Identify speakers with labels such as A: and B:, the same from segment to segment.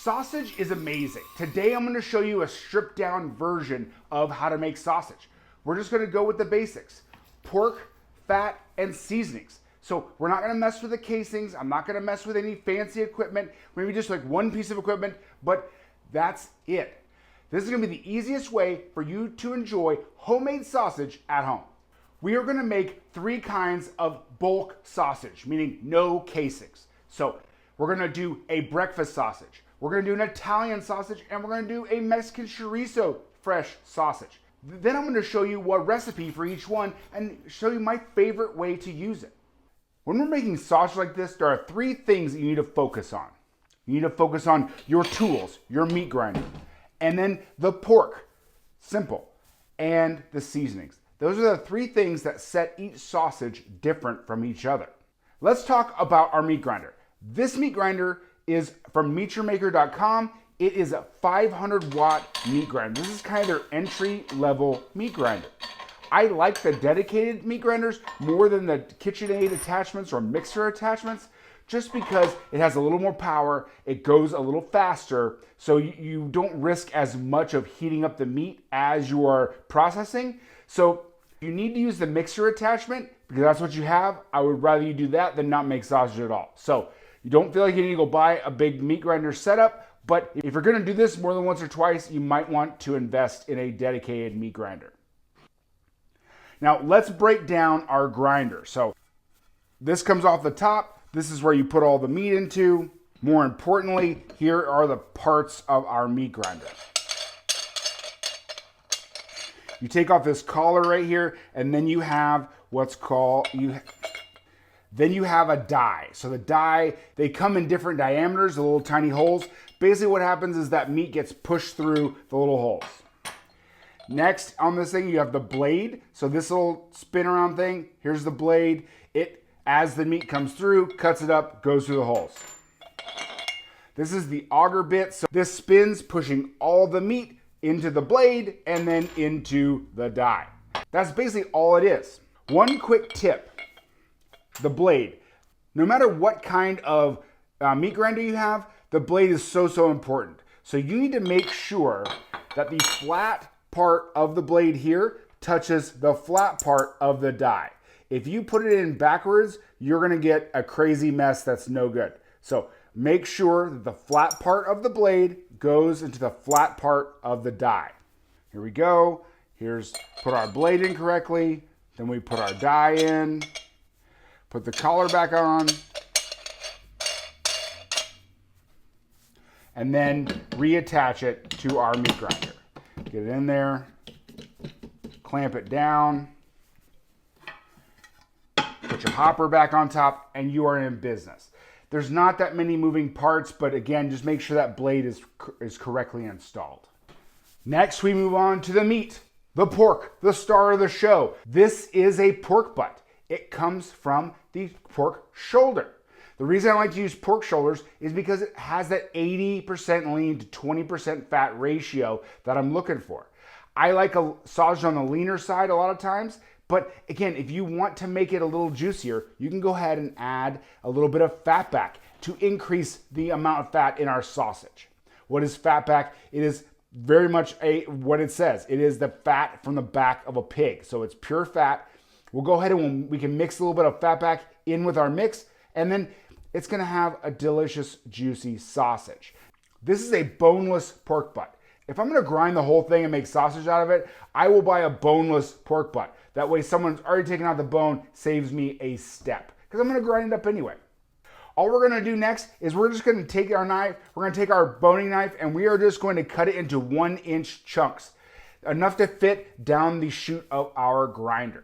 A: Sausage is amazing. Today I'm going to show you a stripped down version of how to make sausage. We're just going to go with the basics: pork, fat, and seasonings. So we're not going to mess with the casings. I'm not going to mess with any fancy equipment, maybe just like one piece of equipment, but that's it. This is going to be the easiest way for you to enjoy homemade sausage at home. We are going to make 3 kinds of bulk sausage, meaning no casings. So we're going to do a breakfast sausage, we're going to do an Italian sausage, and we're going to do a Mexican chorizo fresh sausage. Then I'm going to show you what recipe for each one and show you my favorite way to use it. When we're making sausage like this, there are 3 things that you need to focus on. You need to focus on your tools, your meat grinder, and then the pork, simple, and the seasonings. Those are the 3 things that set each sausage different from each other. Let's talk about our meat grinder. This meat grinder is from meatyourmaker.com. It is a 500 watt meat grinder. This is kind of their entry level meat grinder. I like the dedicated meat grinders more than the KitchenAid attachments or mixer attachments, just because it has a little more power, it goes a little faster, so you don't risk as much of heating up the meat as you are processing. So you need to use the mixer attachment because that's what you have. I would rather you do that than not make sausage at all. So you don't feel like you need to go buy a big meat grinder setup, but if you're gonna do this more than once or twice, you might want to invest in a dedicated meat grinder. Now let's break down our grinder. So this comes off the top. This is where you put all the meat into. More importantly, here are the parts of our meat grinder. You take off this collar right here, and then you have what's called, then you have a die. So the die, they come in different diameters, the little tiny holes. Basically what happens is that meat gets pushed through the little holes. Next on this thing, you have the blade. So this little spin around thing, here's the blade. It, as the meat comes through, cuts it up, goes through the holes. This is the auger bit. So this spins, pushing all the meat into the blade and then into the die. That's basically all it is. One quick tip: the blade. No matter what kind of meat grinder you have, the blade is so important. So you need to make sure that the flat part of the blade here touches the flat part of the die. If you put it in backwards, you're gonna get a crazy mess that's no good. So make sure that the flat part of the blade goes into the flat part of the die. Here we go. Here's, put our blade in correctly, then we put our die in, put the collar back on, and then reattach it to our meat grinder. Get it in there, clamp it down, put your hopper back on top, and you are in business. There's not that many moving parts, but again, just make sure that blade is correctly installed. Next, we move on to the meat, the pork, the star of the show. This is a pork butt. It comes from the pork shoulder. The reason I like to use pork shoulders is because it has that 80% lean to 20% fat ratio that I'm looking for. I like a sausage on the leaner side a lot of times, but again, if you want to make it a little juicier, you can go ahead and add a little bit of fat back to increase the amount of fat in our sausage. What is fat back? It is very much what it says. It is the fat from the back of a pig. So it's pure fat. We'll go ahead and we can mix a little bit of fat back in with our mix, and then it's gonna have a delicious, juicy sausage. This is a boneless pork butt. If I'm gonna grind the whole thing and make sausage out of it, I will buy a boneless pork butt. That way someone's already taken out the bone, saves me a step, because I'm gonna grind it up anyway. All we're gonna do next is we're just gonna take our knife, we're gonna take our boning knife, and we are just going to cut it into 1-inch chunks, enough to fit down the chute of our grinder.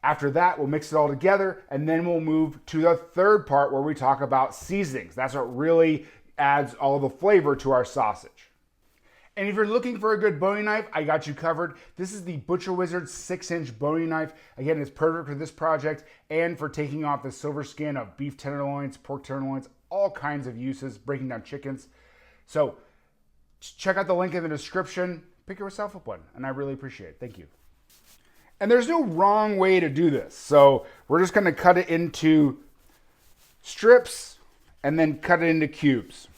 A: After that, we'll mix it all together, and then we'll move to the third part where we talk about seasonings. That's what really adds all the flavor to our sausage. And if you're looking for a good boning knife, I got you covered. This is the Butcher Wizard 6-inch boning knife. Again, it's perfect for this project and for taking off the silver skin of beef tenderloins, pork tenderloins, all kinds of uses, breaking down chickens. So check out the link in the description. Pick yourself up one, and I really appreciate it. Thank you. And there's no wrong way to do this. So we're just gonna cut it into strips, and then cut it into cubes.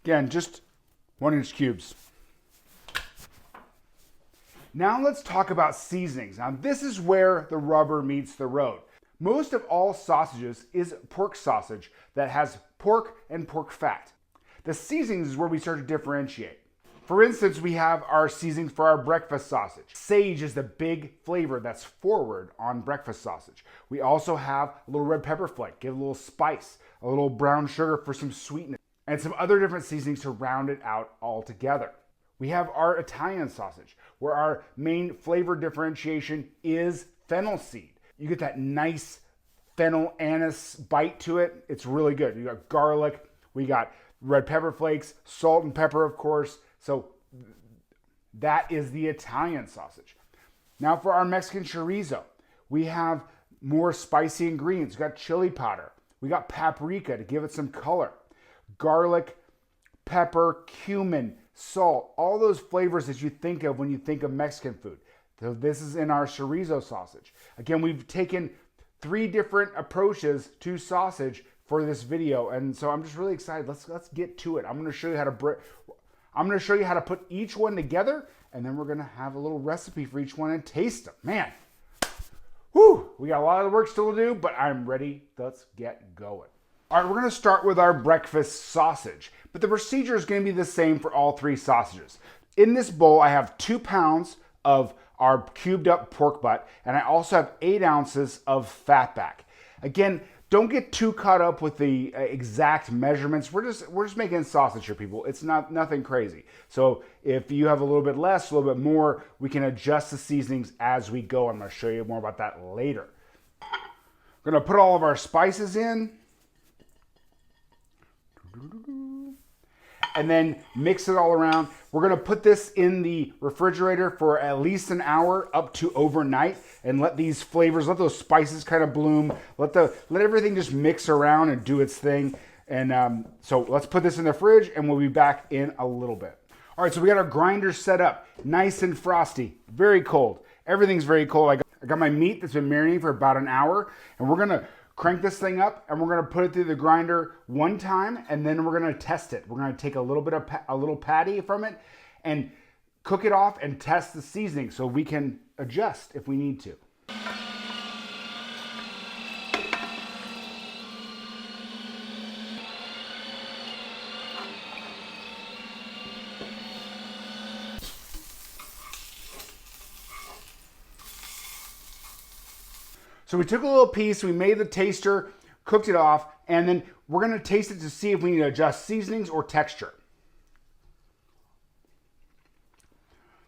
A: Again, just 1-inch cubes. Now let's talk about seasonings. Now this is where the rubber meets the road. Most of all sausages is pork sausage that has pork and pork fat. The seasonings is where we start to differentiate. For instance, we have our seasonings for our breakfast sausage. Sage is the big flavor that's forward on breakfast sausage. We also have a little red pepper flake, give it a little spice, a little brown sugar for some sweetness, and some other different seasonings to round it out all together. We have our Italian sausage, where our main flavor differentiation is fennel seed. You get that nice fennel anise bite to it. It's really good. You got garlic, we got red pepper flakes, salt and pepper, of course. So that is the Italian sausage. Now for our Mexican chorizo, we have more spicy ingredients. We got chili powder. We got paprika to give it some color. Garlic, pepper, cumin, salt, all those flavors that you think of when you think of Mexican food. So this is in our chorizo sausage. Again, we've taken 3 different approaches to sausage for this video, and so I'm just really excited. Let's get to it. I'm going to show you how to put each one together, and then we're going to have a little recipe for each one and taste them. Man, whew, we got a lot of work still to do, but I'm ready. Let's get going. All right, we're going to start with our breakfast sausage, but the procedure is going to be the same for all 3 sausages. In this bowl, I have 2 pounds of our cubed up pork butt, and I also have 8 ounces of fatback. Again, don't get too caught up with the exact measurements. We're just making sausage here, people. It's nothing crazy. So if you have a little bit less, a little bit more, we can adjust the seasonings as we go. I'm going to show you more about that later. We're going to put all of our spices in. And then mix it all around. We're gonna put this in the refrigerator for at least an hour up to overnight and let these flavors, let those spices kind of bloom. Let everything just mix around and do its thing. And so let's put this in the fridge and we'll be back in a little bit. All right, so we got our grinder set up, nice and frosty, very cold. Everything's very cold. I got my meat that's been marinating for about an hour, and we're gonna crank this thing up and we're gonna put it through the grinder one time, and then we're gonna test it. We're gonna take a little patty from it and cook it off and test the seasoning so we can adjust if we need to. So we took a little piece, we made the taster, cooked it off, and then we're gonna taste it to see if we need to adjust seasonings or texture.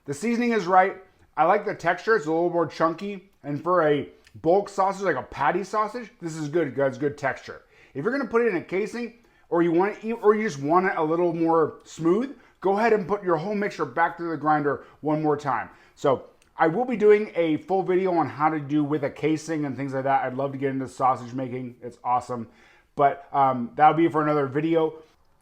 A: The seasoning is right. I like the texture, it's a little more chunky, and for a bulk sausage, like a patty sausage, this is good, guys, good texture. If you're gonna put it in a casing, or you just want it a little more smooth, go ahead and put your whole mixture back through the grinder one more time. So I will be doing a full video on how to do with a casing and things like that. I'd love to get into sausage making. It's awesome. But that'll be for another video.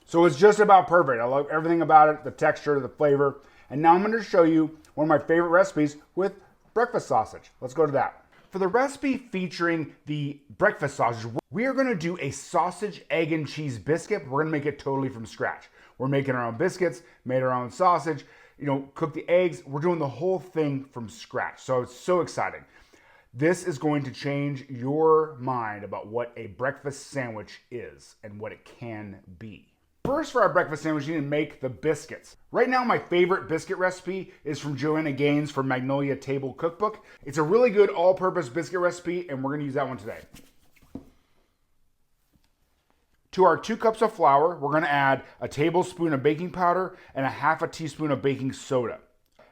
A: So it's just about perfect. I love everything about it, the texture, the flavor. And now I'm going to show you one of my favorite recipes with breakfast sausage. Let's go to that. For the recipe featuring the breakfast sausage, we are going to do a sausage, egg, and cheese biscuit. We're going to make it totally from scratch. We're making our own biscuits, made our own sausage, cook the eggs. We're doing the whole thing from scratch. So it's so exciting. This is going to change your mind about what a breakfast sandwich is and what it can be. First, for our breakfast sandwich, you need to make the biscuits. Right now, my favorite biscuit recipe is from Joanna Gaines from Magnolia Table Cookbook. It's a really good all-purpose biscuit recipe, and we're gonna use that one today. To our 2 cups of flour, we're gonna add a tablespoon of baking powder and a half a teaspoon of baking soda.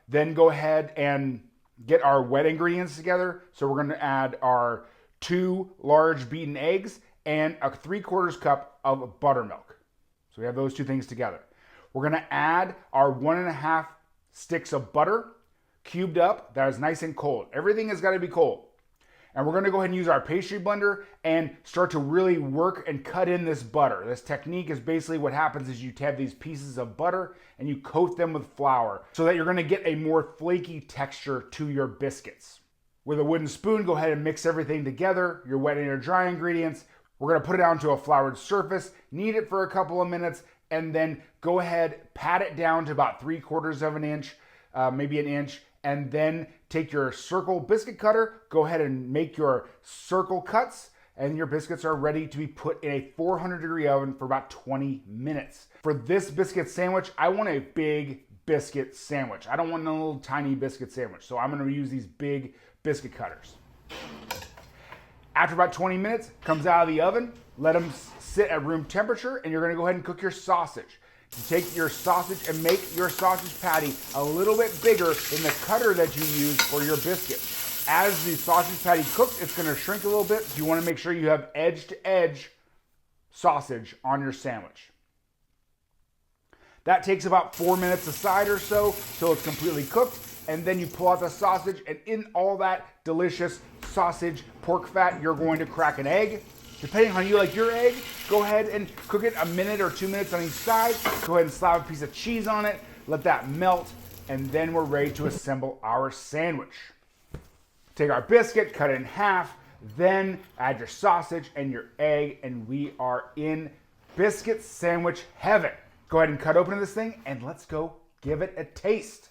A: Then go ahead and get our wet ingredients together. So we're gonna add our 2 large beaten eggs and a 3/4 cup of buttermilk. So we have those 2 things together. We're gonna add our 1.5 sticks of butter, cubed up, that is nice and cold. Everything has gotta be cold. And we're gonna go ahead and use our pastry blender and start to really work and cut in this butter. This technique is basically what happens is you have these pieces of butter and you coat them with flour so that you're gonna get a more flaky texture to your biscuits. With a wooden spoon, go ahead and mix everything together, your wet and your dry ingredients. We're gonna put it onto a floured surface, knead it for a couple of minutes, and then go ahead, pat it down to about 3/4 of an inch, maybe an inch, and then take your circle biscuit cutter, go ahead and make your circle cuts, and your biscuits are ready to be put in a 400-degree oven for about 20 minutes. For this biscuit sandwich, I want a big biscuit sandwich. I don't want a little tiny biscuit sandwich, so I'm gonna use these big biscuit cutters. After about 20 minutes, comes out of the oven, let them sit at room temperature, and you're gonna go ahead and cook your sausage. You take your sausage and make your sausage patty a little bit bigger than the cutter that you use for your biscuit. As the sausage patty cooks, it's gonna shrink a little bit. So you wanna make sure you have edge to edge sausage on your sandwich. That takes about 4 minutes aside or so till it's completely cooked. And then you pull out the sausage, and in all that delicious sausage pork fat, you're going to crack an egg. Depending on how you like your egg, go ahead and cook it a minute or 2 minutes on each side. Go ahead and slap a piece of cheese on it, let that melt, and then we're ready to assemble our sandwich. Take our biscuit, cut it in half, then add your sausage and your egg, and we are in biscuit sandwich heaven. Go ahead and cut open this thing, and let's go give it a taste.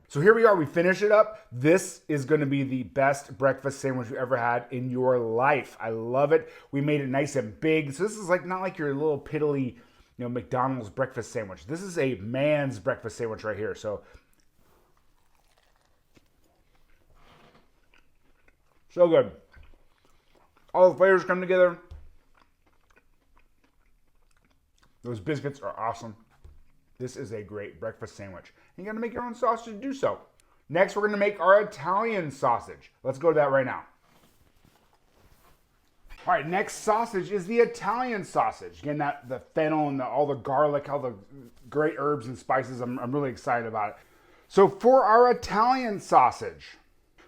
A: So here we are, we finish it up. This is gonna be the best breakfast sandwich you've ever had in your life. I love it. We made it nice and big. So this is like not like your little piddly, McDonald's breakfast sandwich. This is a man's breakfast sandwich right here. So good. All the flavors come together. Those biscuits are awesome. This is a great breakfast sandwich. You gotta make your own sausage to do so. Next, we're gonna make our Italian sausage. Let's go to that right now. All right, next sausage is the Italian sausage. Again, the fennel and all the garlic, all the great herbs and spices. I'm really excited about it. So for our Italian sausage,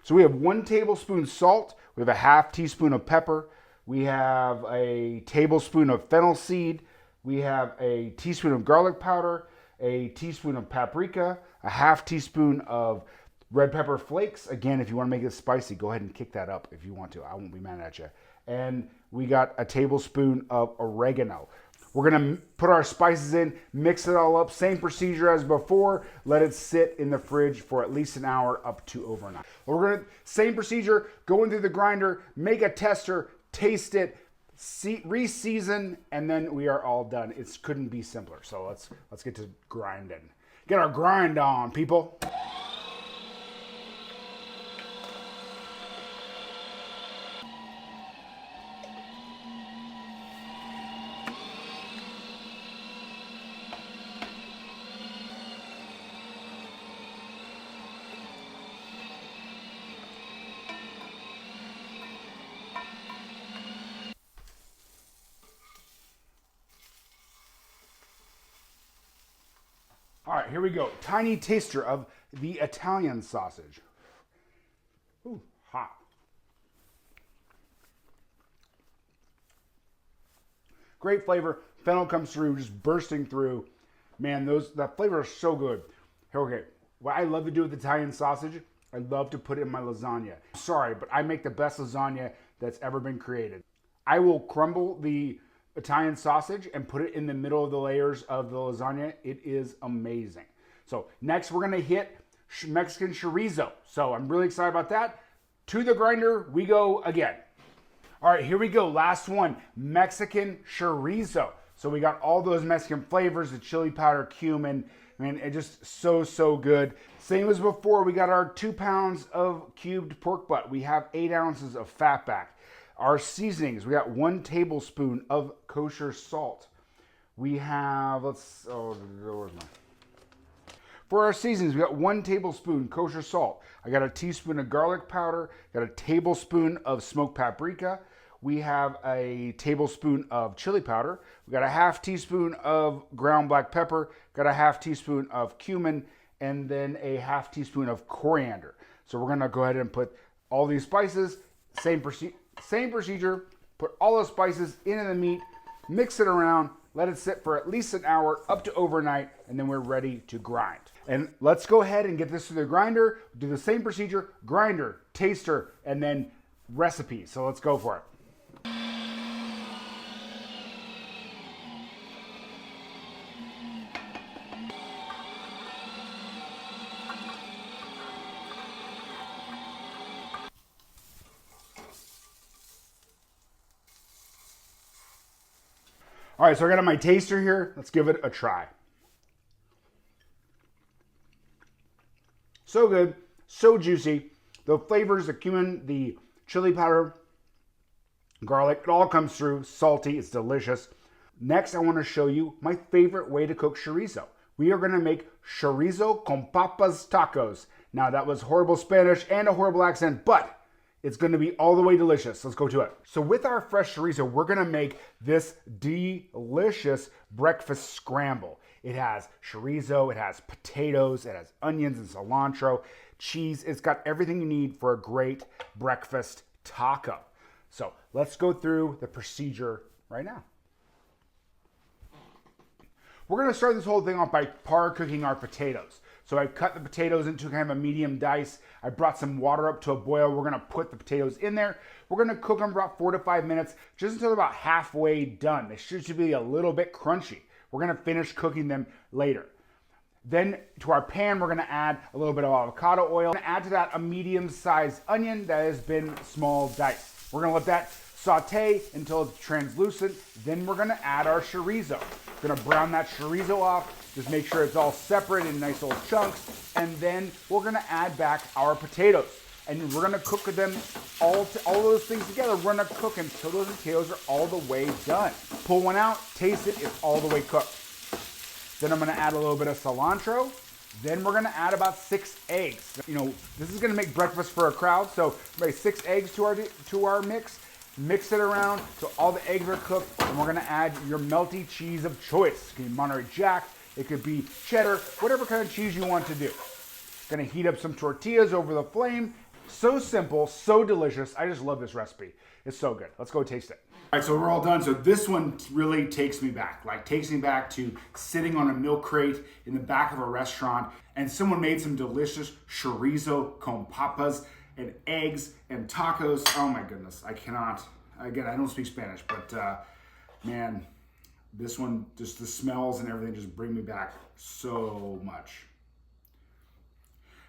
A: so we have 1 tablespoon salt, we have a ½ teaspoon of pepper, we have a tablespoon of fennel seed, we have a teaspoon of garlic powder, a teaspoon of paprika, a ½ teaspoon of red pepper flakes. Again, if you want to make it spicy, go ahead and kick that up if you want to. I won't be mad at you. And we got a tablespoon of oregano. We're gonna put our spices in, mix it all up, same procedure as before, let it sit in the fridge for at least an hour up to overnight. Same procedure, go into the grinder, make a tester, taste it, re-season, and then we are all done. It couldn't be simpler. So let's get to grinding. Get our grind on, people. All right, here we go. Tiny taster of the Italian sausage. Ooh, hot. Great flavor. Fennel comes through, just bursting through. Man, that flavor is so good. Okay, what I love to do with Italian sausage, I love to put it in my lasagna. Sorry, but I make the best lasagna that's ever been created. I will crumble the Italian sausage and put it in the middle of the layers of the lasagna. It is amazing. So next we're gonna hit Mexican chorizo. So I'm really excited about that. To the grinder we go again. All right, here we go. Last one, Mexican chorizo. So we got all those Mexican flavors, the chili powder, cumin. Man, it just so good. Same as before, we got our 2 pounds of cubed pork butt. We have 8 ounces of fat back. Our seasonings, we got 1 tablespoon of kosher salt. We have, for our seasonings, we got 1 tablespoon kosher salt. I got a teaspoon of garlic powder, got a tablespoon of smoked paprika. we have a tablespoon of chili powder. We got a half teaspoon of ground black pepper, got a half teaspoon of cumin, and then a half teaspoon of coriander. So we're gonna go ahead and put all these spices, same procedure, put all those spices into the meat, mix it around, let it sit for at least an hour, up to overnight, and then we're ready to grind. And let's go ahead and get this through the grinder, do the same procedure, grinder, taster, and then recipe. So let's go for it. All right, so I got my taster here. Let's give it a try. So good, so juicy. The flavors, the cumin, the chili powder, garlic, it all comes through. Salty, it's delicious. Next, I want to show you my favorite way to cook chorizo. We are going to make chorizo con papas tacos. Now, that was horrible Spanish and a horrible accent, but it's going to be all the way delicious. Let's go to it. So with our fresh chorizo, we're going to make this delicious breakfast scramble. It has chorizo, it has potatoes, it has onions and cilantro, cheese. It's got everything you need for a great breakfast taco. So let's go through the procedure right now. We're going to start this whole thing off by par cooking our potatoes. So I cut the potatoes into kind of a medium dice. I brought some water up to a boil. We're going to put the potatoes in there. We're going to cook them for about 4 to 5 minutes, just until they're about halfway done. They should be a little bit crunchy. We're going to finish cooking them later. Then to our pan, we're going to add a little bit of avocado oil. We're going to add to that a medium-sized onion that has been small diced. We're going to let that saute until it's translucent. Then we're going to add our chorizo. We're going to brown that chorizo off. Just make sure it's all separate in nice little chunks. And then we're going to add back our potatoes. And we're going to cook them all those things together. We're going to cook until those potatoes are all the way done. Pull one out, taste it, it's all the way cooked. Then I'm going to add a little bit of cilantro. Then we're going to add about 6 eggs. You know, this is going to make breakfast for a crowd. So maybe 6 eggs to our mix. Mix it around so all the eggs are cooked, and we're gonna add your melty cheese of choice. It could be Monterey Jack, it could be cheddar, whatever kind of cheese you want to do. Gonna heat up some tortillas over the flame. So simple, so delicious. I just love this recipe. It's so good. Let's go taste it. All right, so we're all done. So this one really takes me back. Takes me back to sitting on a milk crate in the back of a restaurant, and someone made some delicious chorizo con papas and eggs and tacos. Oh my goodness, I cannot. Again, I don't speak Spanish, but man, this one, just the smells and everything just bring me back so much.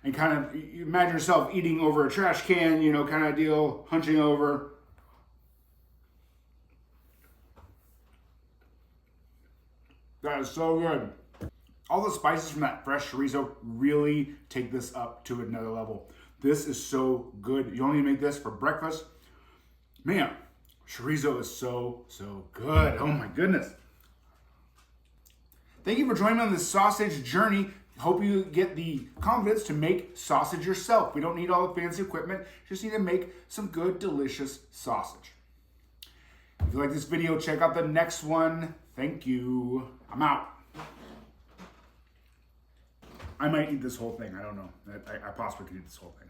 A: And kind of, you imagine yourself eating over a trash can, you know, kind of deal, hunching over. That is so good. All the spices from that fresh chorizo really take this up to another level. This is so good. You only make this for breakfast. Man, chorizo is so, so good. Oh my goodness. Thank you for joining me on this sausage journey. Hope you get the confidence to make sausage yourself. We don't need all the fancy equipment. Just need to make some good, delicious sausage. If you like this video, check out the next one. Thank you. I'm out. I might eat this whole thing. I don't know. I possibly could eat this whole thing.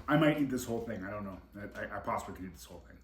A: I might eat this whole thing. I don't know. I possibly could eat this whole thing.